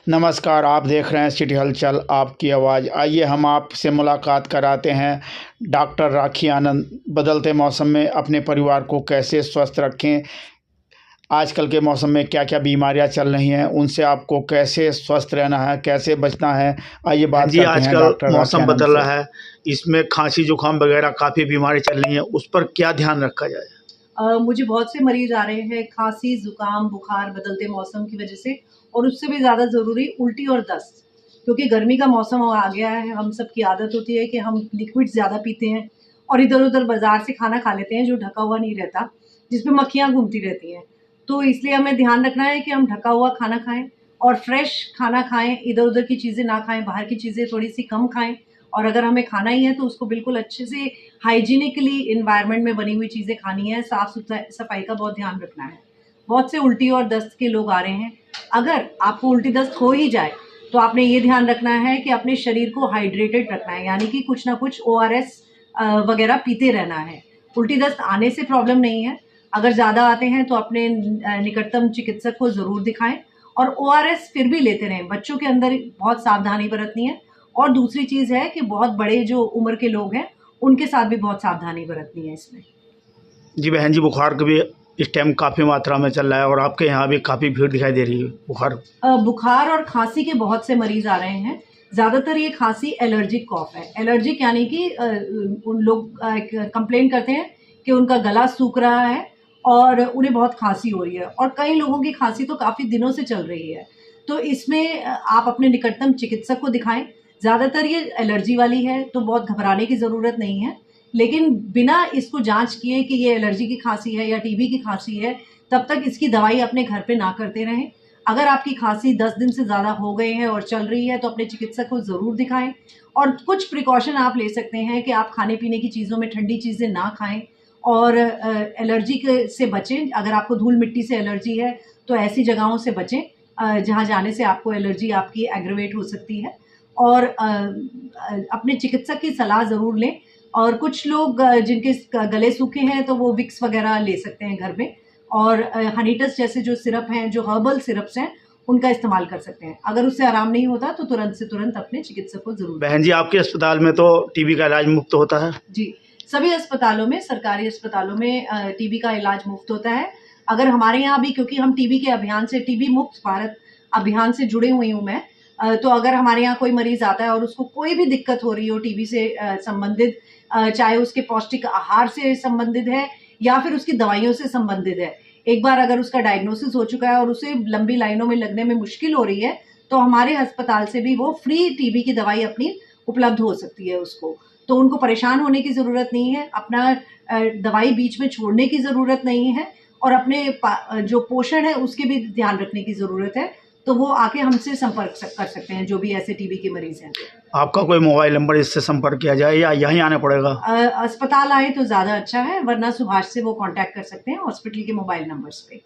नमस्कार, आप देख रहे हैं सिटी हलचल आपकी आवाज़। आइए हम आपसे मुलाकात कराते हैं डॉक्टर राखी आनंद। बदलते मौसम में अपने परिवार को कैसे स्वस्थ रखें, आजकल के मौसम में क्या-क्या बीमारियां चल रही हैं, उनसे आपको कैसे स्वस्थ रहना है, कैसे बचना है, आइए बहन बात जी, करते हैं आजकल डॉक्टर राखी मौसम आनंद बदल से। रहा है, इसमें खाँसी-जुकाम वगैरह काफ़ी बीमारी चल रही हैं, उस पर क्या ध्यान रखा जाए? मुझे बहुत से मरीज़ आ रहे हैं खाँसी, ज़ुकाम, बुखार बदलते मौसम की वज़ह से और उससे भी ज़्यादा ज़रूरी उल्टी और दस्त। क्योंकि गर्मी का मौसम आ गया है, हम सबकी आदत होती है कि हम लिक्विड ज़्यादा पीते हैं और इधर-उधर बाज़ार से खाना खा लेते हैं जो ढका हुआ नहीं रहता, जिसमें मक्खियाँ घूमती रहती हैं। तो इसलिए हमें ध्यान रखना है कि हम ढका हुआ खाना खाएँ और फ्रेश खाना खाएँ, इधर-उधर की चीज़ें ना खाएँ, बाहर की चीज़ें थोड़ी-सी कम खाएँ और अगर हमें खाना ही है तो उसको बिल्कुल अच्छे से हाइजीनिकली एनवायरनमेंट में बनी हुई चीज़ें खानी है, सफाई का बहुत ध्यान रखना है। बहुत से उल्टी और दस्त के लोग आ रहे हैं। अगर आपको उल्टी दस्त हो ही जाए, तो आपने ये ध्यान रखना है कि अपने शरीर को हाइड्रेटेड रखना है, यानी कि कुछ ना कुछ ओआरएस वगैरह पीते रहना है। उल्टी दस्त आने से प्रॉब्लम नहीं है, अगर ज़्यादा आते हैं तो अपने निकटतम चिकित्सक को ज़रूर दिखाएँ और ओआरएस फिर भी लेते रहें। बच्चों के अंदर बहुत सावधानी बरतनी है और दूसरी चीज़ है कि बहुत बड़े जो उम्र के लोग हैं, उनके साथ भी बहुत सावधानी बरतनी है इसमें। जी बहन जी, बुखार का भी इस टाइम काफ़ी मात्रा में चल रहा है और आपके यहाँ भी काफ़ी भीड़ दिखाई दे रही है बुखार। बुखार और खांसी के बहुत से मरीज़ आ रहे हैं। ज़्यादातर ये खांसी एलर्जिक कॉफ़ है। एलर्जिक यानी कि उन लोग कंप्लेन करते हैं कि उनका गला सूख रहा है और उन्हें बहुत खांसी हो रही है और कई लोगों की खांसी तो काफ़ी दिनों से चल रही है। तो इसमें आप अपने निकटतम चिकित्सक को दिखाएँ। ज़्यादातर ये एलर्जी वाली है, तो बहुत घबराने की ज़रूरत नहीं है। लेकिन बिना इसको जाँच किए कि ये एलर्जी की खांसी है या टीबी की खांसी है, तब तक इसकी दवाई अपने घर पे ना करते रहें। अगर आपकी खांसी 10 दिन से ज़्यादा हो गए हैं और चल रही है, तो अपने चिकित्सक को ज़रूर दिखाएँ और कुछ प्रिकॉशन आप ले सकते हैं कि आप खाने-पीने की चीज़ों में ठंडी चीज़ें ना खाएँ और एलर्जी के से बचें। अगर आपको धूल-मिट्टी से एलर्जी है, तो ऐसी जगहों से बचें जहाँ जाने से आपको एलर्जी आपकी एग्रवेट हो सकती है और अपने चिकित्सक की सलाह ज़रूर लें और कुछ लोग जिनके गले सूखे हैं, तो वो विक्स वगैरह ले सकते हैं घर में और हनी टच जैसे जो सिरप हैं, जो हर्बल सिरप्स हैं, उनका इस्तेमाल कर सकते हैं। अगर उससे आराम नहीं होता तो तुरंत से तुरंत अपने चिकित्सक को ज़रूर बहन जी, आपके अस्पताल में तो टीबी का इलाज मुफ्त होता है? जी, सभी अस्पतालों में, सरकारी अस्पतालों में टीबी का इलाज मुफ्त होता है। अगर हमारे यहाँ भी क्योंकि हम टीबी के अभियान से टीबी मुक्त भारत अभियान से जुड़ी हुई हूँ मैं तो अगर हमारे यहाँ कोई मरीज़ आता है और उसको कोई भी दिक्कत हो रही हो टीबी से संबंधित चाहे उसके पौष्टिक आहार से संबंधित है या फिर उसकी दवाइयों से संबंधित है। एक बार अगर उसका डायग्नोसिस हो चुका है और उसे लंबी लाइनों में लगने में मुश्किल हो रही है, तो हमारे अस्पताल से भी वो फ्री टीबी की दवाई अपनी उपलब्ध हो सकती है उसको। तो उनको परेशान होने की ज़रूरत नहीं है, अपना दवाई बीच में छोड़ने की ज़रूरत नहीं है और अपने जो पोषण है उसके भी ध्यान रखने की ज़रूरत है। तो वो आके हमसे संपर्क कर सकते हैं जो भी ऐसे टीबी के मरीज़ हैं। आपका कोई मोबाइल नंबर इससे संपर्क किया जाए या यहीं आना पड़ेगा? अस्पताल आए तो ज़्यादा अच्छा है, वरना सुभाष से वो कॉन्टैक्ट कर सकते हैं हॉस्पिटल के मोबाइल नंबर्स पे।